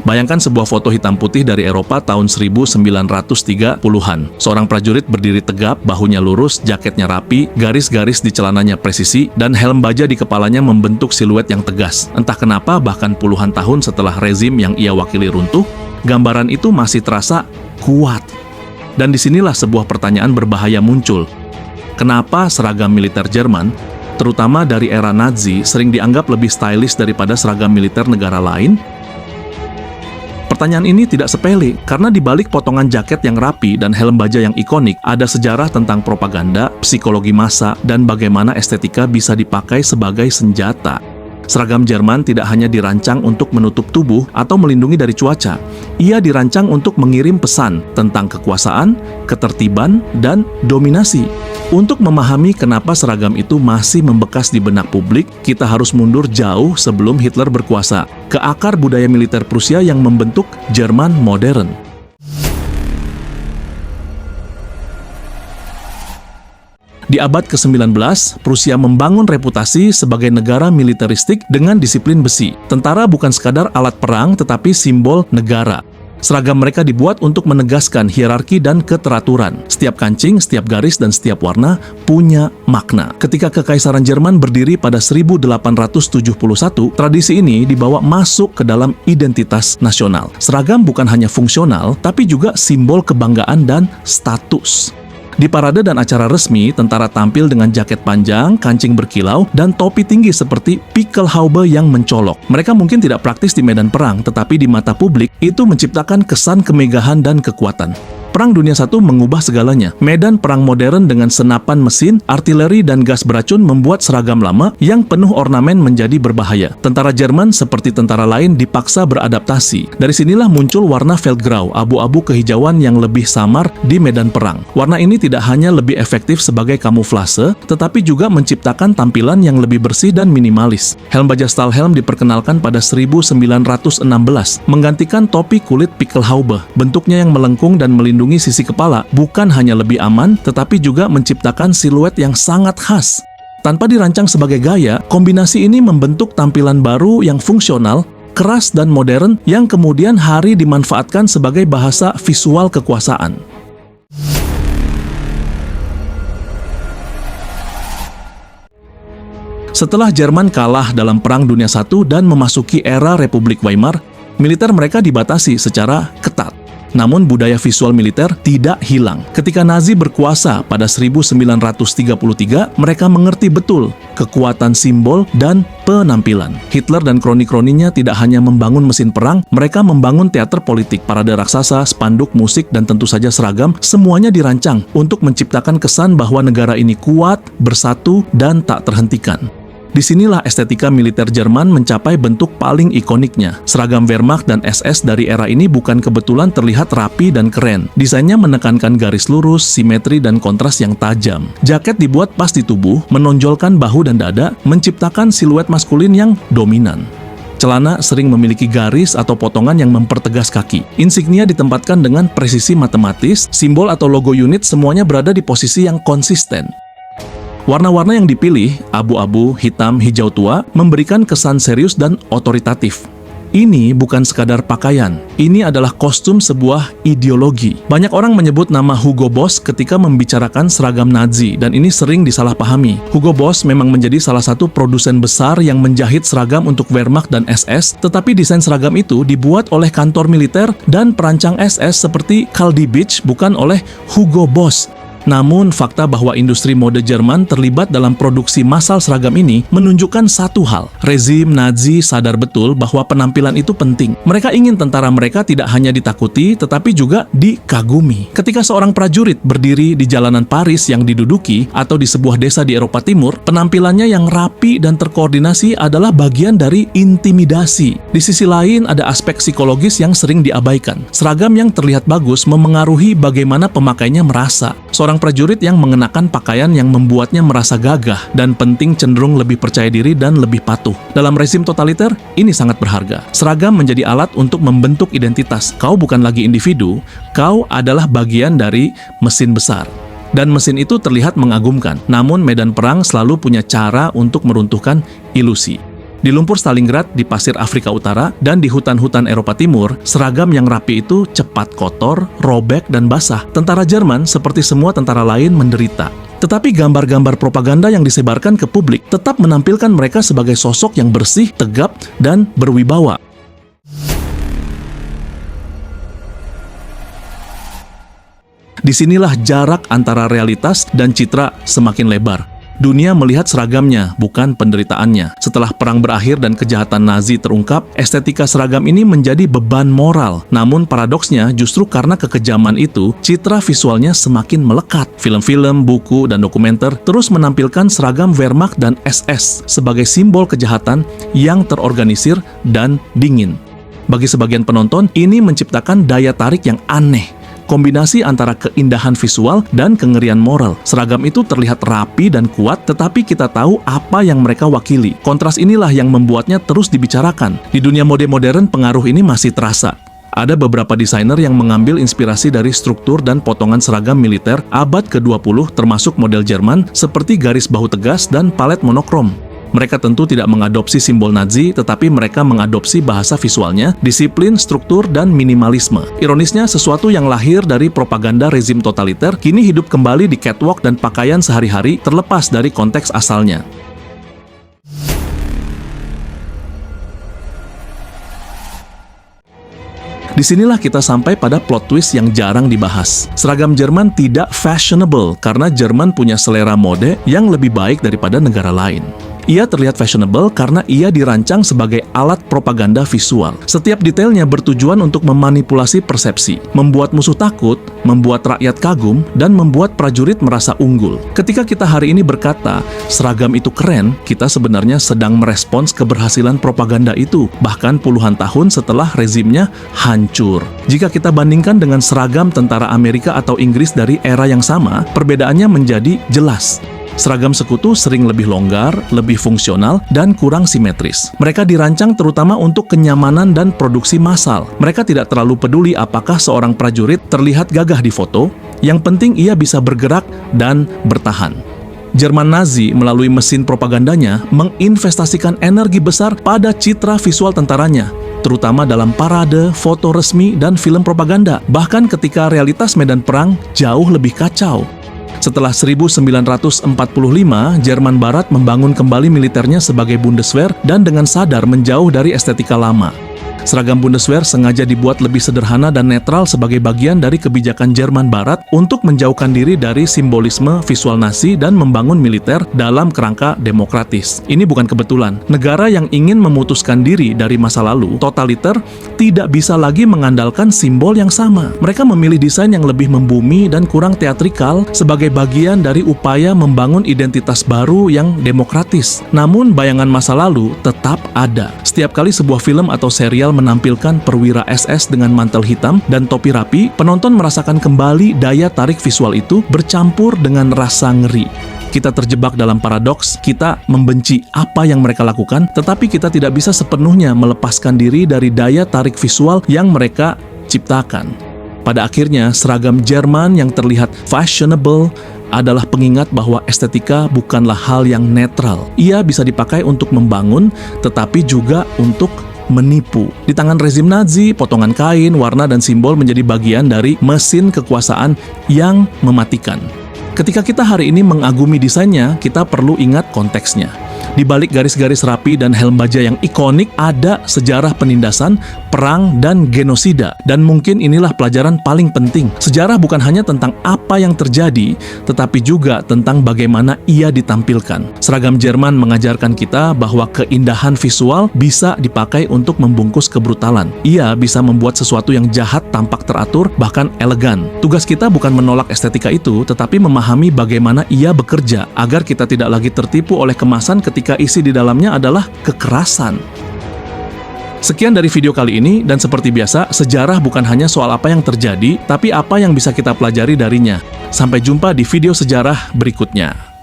Bayangkan sebuah foto hitam putih dari Eropa tahun 1930-an. Seorang prajurit berdiri tegap, bahunya lurus, jaketnya rapi, garis-garis di celananya presisi, dan helm baja di kepalanya membentuk siluet yang tegas. Entah kenapa, bahkan puluhan tahun setelah rezim yang ia wakili runtuh, gambaran itu masih terasa kuat. Dan disinilah sebuah pertanyaan berbahaya muncul. Kenapa seragam militer Jerman, terutama dari era Nazi, sering dianggap lebih stylish daripada seragam militer negara lain? Pertanyaan ini tidak sepele, karena di balik potongan jaket yang rapi dan helm baja yang ikonik, ada sejarah tentang propaganda, psikologi massa, dan bagaimana estetika bisa dipakai sebagai senjata. Seragam Jerman tidak hanya dirancang untuk menutup tubuh atau melindungi dari cuaca. Ia dirancang untuk mengirim pesan tentang kekuasaan, ketertiban, dan dominasi. Untuk memahami kenapa seragam itu masih membekas di benak publik, kita harus mundur jauh sebelum Hitler berkuasa, ke akar budaya militer Prusia yang membentuk Jerman modern. Di abad ke-19, Prusia membangun reputasi sebagai negara militeristik dengan disiplin besi. Tentara bukan sekadar alat perang, tetapi simbol negara. Seragam mereka dibuat untuk menegaskan hierarki dan keteraturan. Setiap kancing, setiap garis, dan setiap warna punya makna. Ketika Kekaisaran Jerman berdiri pada 1871, tradisi ini dibawa masuk ke dalam identitas nasional. Seragam bukan hanya fungsional, tapi juga simbol kebanggaan dan status. Di parade dan acara resmi, tentara tampil dengan jaket panjang, kancing berkilau, dan topi tinggi seperti Pickelhaube yang mencolok. Mereka mungkin tidak praktis di medan perang, tetapi di mata publik, itu menciptakan kesan kemegahan dan kekuatan. Perang Dunia I mengubah segalanya. Medan perang modern dengan senapan mesin, artileri, dan gas beracun membuat seragam lama yang penuh ornamen menjadi berbahaya. Tentara Jerman seperti tentara lain dipaksa beradaptasi. Dari sinilah muncul warna Feldgrau, abu-abu kehijauan yang lebih samar di medan perang. Warna ini tidak hanya lebih efektif sebagai kamuflase, tetapi juga menciptakan tampilan yang lebih bersih dan minimalis. Helm baja Stahlhelm diperkenalkan pada 1916, menggantikan topi kulit Pickelhaube. Bentuknya yang melengkung dan melindungi sisi kepala bukan hanya lebih aman, tetapi juga menciptakan siluet yang sangat khas. Tanpa dirancang sebagai gaya, kombinasi ini membentuk tampilan baru yang fungsional, keras, dan modern yang kemudian hari dimanfaatkan sebagai bahasa visual kekuasaan. Setelah Jerman kalah dalam Perang Dunia I dan memasuki era Republik Weimar, militer mereka dibatasi secara ketat. Namun budaya visual militer tidak hilang. Ketika Nazi berkuasa pada 1933, mereka mengerti betul kekuatan simbol dan penampilan. Hitler dan kroni-kroninya tidak hanya membangun mesin perang, mereka membangun teater politik, parade raksasa, spanduk, musik, dan tentu saja seragam. Semuanya dirancang untuk menciptakan kesan bahwa negara ini kuat, bersatu, dan tak terhentikan. Disinilah estetika militer Jerman mencapai bentuk paling ikoniknya. Seragam Wehrmacht dan SS dari era ini bukan kebetulan terlihat rapi dan keren. Desainnya menekankan garis lurus, simetri, dan kontras yang tajam. Jaket dibuat pas di tubuh, menonjolkan bahu dan dada, menciptakan siluet maskulin yang dominan. Celana sering memiliki garis atau potongan yang mempertegas kaki. Insignia ditempatkan dengan presisi matematis, simbol atau logo unit semuanya berada di posisi yang konsisten. Warna-warna yang dipilih, abu-abu, hitam, hijau tua, memberikan kesan serius dan otoritatif. Ini bukan sekadar pakaian, ini adalah kostum sebuah ideologi. Banyak orang menyebut nama Hugo Boss ketika membicarakan seragam Nazi, dan ini sering disalahpahami. Hugo Boss memang menjadi salah satu produsen besar yang menjahit seragam untuk Wehrmacht dan SS, tetapi desain seragam itu dibuat oleh kantor militer dan perancang SS seperti Karl Diebitsch, bukan oleh Hugo Boss. Namun, fakta bahwa industri mode Jerman terlibat dalam produksi massal seragam ini menunjukkan satu hal. Rezim Nazi sadar betul bahwa penampilan itu penting. Mereka ingin tentara mereka tidak hanya ditakuti, tetapi juga dikagumi. Ketika seorang prajurit berdiri di jalanan Paris yang diduduki atau di sebuah desa di Eropa Timur, penampilannya yang rapi dan terkoordinasi adalah bagian dari intimidasi. Di sisi lain, ada aspek psikologis yang sering diabaikan. Seragam yang terlihat bagus memengaruhi bagaimana pemakainya merasa. Seorang prajurit yang mengenakan pakaian yang membuatnya merasa gagah dan penting cenderung lebih percaya diri dan lebih patuh. Dalam rezim totaliter, ini sangat berharga. Seragam menjadi alat untuk membentuk identitas. Kau bukan lagi individu, kau adalah bagian dari mesin besar. Dan mesin itu terlihat mengagumkan, namun medan perang selalu punya cara untuk meruntuhkan ilusi. Di lumpur Stalingrad, di pasir Afrika Utara, dan di hutan-hutan Eropa Timur, seragam yang rapi itu cepat kotor, robek, dan basah. Tentara Jerman, seperti semua tentara lain, menderita. Tetapi gambar-gambar propaganda yang disebarkan ke publik tetap menampilkan mereka sebagai sosok yang bersih, tegap, dan berwibawa. Disinilah jarak antara realitas dan citra semakin lebar. Dunia melihat seragamnya, bukan penderitaannya. Setelah perang berakhir dan kejahatan Nazi terungkap, estetika seragam ini menjadi beban moral. Namun paradoksnya, justru karena kekejaman itu, citra visualnya semakin melekat. Film-film, buku, dan dokumenter terus menampilkan seragam Wehrmacht dan SS sebagai simbol kejahatan yang terorganisir dan dingin. Bagi sebagian penonton, ini menciptakan daya tarik yang aneh. Kombinasi antara keindahan visual dan kengerian moral. Seragam itu terlihat rapi dan kuat, tetapi kita tahu apa yang mereka wakili. Kontras inilah yang membuatnya terus dibicarakan. Di dunia mode modern, pengaruh ini masih terasa. Ada beberapa desainer yang mengambil inspirasi dari struktur dan potongan seragam militer abad ke-20, termasuk model Jerman, seperti garis bahu tegas dan palet monokrom. Mereka tentu tidak mengadopsi simbol Nazi, tetapi mereka mengadopsi bahasa visualnya, disiplin, struktur, dan minimalisme. Ironisnya, sesuatu yang lahir dari propaganda rezim totaliter kini hidup kembali di catwalk dan pakaian sehari-hari terlepas dari konteks asalnya. Disinilah kita sampai pada plot twist yang jarang dibahas. Seragam Jerman tidak fashionable karena Jerman punya selera mode yang lebih baik daripada negara lain. Ia terlihat fashionable karena ia dirancang sebagai alat propaganda visual. Setiap detailnya bertujuan untuk memanipulasi persepsi, membuat musuh takut, membuat rakyat kagum, dan membuat prajurit merasa unggul. Ketika kita hari ini berkata, seragam itu keren, kita sebenarnya sedang merespons keberhasilan propaganda itu, bahkan puluhan tahun setelah rezimnya hancur. Jika kita bandingkan dengan seragam tentara Amerika atau Inggris dari era yang sama, perbedaannya menjadi jelas. Seragam sekutu sering lebih longgar, lebih fungsional, dan kurang simetris. Mereka dirancang terutama untuk kenyamanan dan produksi massal. Mereka tidak terlalu peduli apakah seorang prajurit terlihat gagah di foto, yang penting ia bisa bergerak dan bertahan. Jerman Nazi melalui mesin propagandanya menginvestasikan energi besar pada citra visual tentaranya, terutama dalam parade, foto resmi, dan film propaganda. Bahkan ketika realitas medan perang jauh lebih kacau. Setelah 1945, Jerman Barat membangun kembali militernya sebagai Bundeswehr dan dengan sadar menjauh dari estetika lama. Seragam Bundeswehr sengaja dibuat lebih sederhana dan netral sebagai bagian dari kebijakan Jerman Barat untuk menjauhkan diri dari simbolisme visual Nazi dan membangun militer dalam kerangka demokratis. Ini bukan kebetulan. Negara yang ingin memutuskan diri dari masa lalu, totaliter, tidak bisa lagi mengandalkan simbol yang sama. Mereka memilih desain yang lebih membumi dan kurang teatrikal sebagai bagian dari upaya membangun identitas baru yang demokratis. Namun bayangan masa lalu tetap ada. Setiap kali sebuah film atau serial menampilkan perwira SS dengan mantel hitam dan topi rapi, penonton merasakan kembali daya tarik visual itu bercampur dengan rasa ngeri. Kita terjebak dalam paradoks, kita membenci apa yang mereka lakukan, tetapi kita tidak bisa sepenuhnya melepaskan diri dari daya tarik visual yang mereka ciptakan. Pada akhirnya, seragam Jerman yang terlihat fashionable adalah pengingat bahwa estetika bukanlah hal yang netral. Ia bisa dipakai untuk membangun, tetapi juga untuk menipu. Di tangan rezim Nazi, potongan kain, warna, dan simbol menjadi bagian dari mesin kekuasaan yang mematikan. Ketika kita hari ini mengagumi desainnya, kita perlu ingat konteksnya. Di balik garis-garis rapi dan helm baja yang ikonik ada sejarah penindasan, perang, dan genosida. Dan mungkin inilah pelajaran paling penting. Sejarah bukan hanya tentang apa yang terjadi, tetapi juga tentang bagaimana ia ditampilkan. Seragam Jerman mengajarkan kita bahwa keindahan visual bisa dipakai untuk membungkus kebrutalan. Ia bisa membuat sesuatu yang jahat tampak teratur, bahkan elegan. Tugas kita bukan menolak estetika itu, tetapi memahami bagaimana ia bekerja, agar kita tidak lagi tertipu oleh kemasan ketika isi di dalamnya adalah kekerasan. Sekian dari video kali ini, dan seperti biasa, sejarah bukan hanya soal apa yang terjadi, tapi apa yang bisa kita pelajari darinya. Sampai jumpa di video sejarah berikutnya.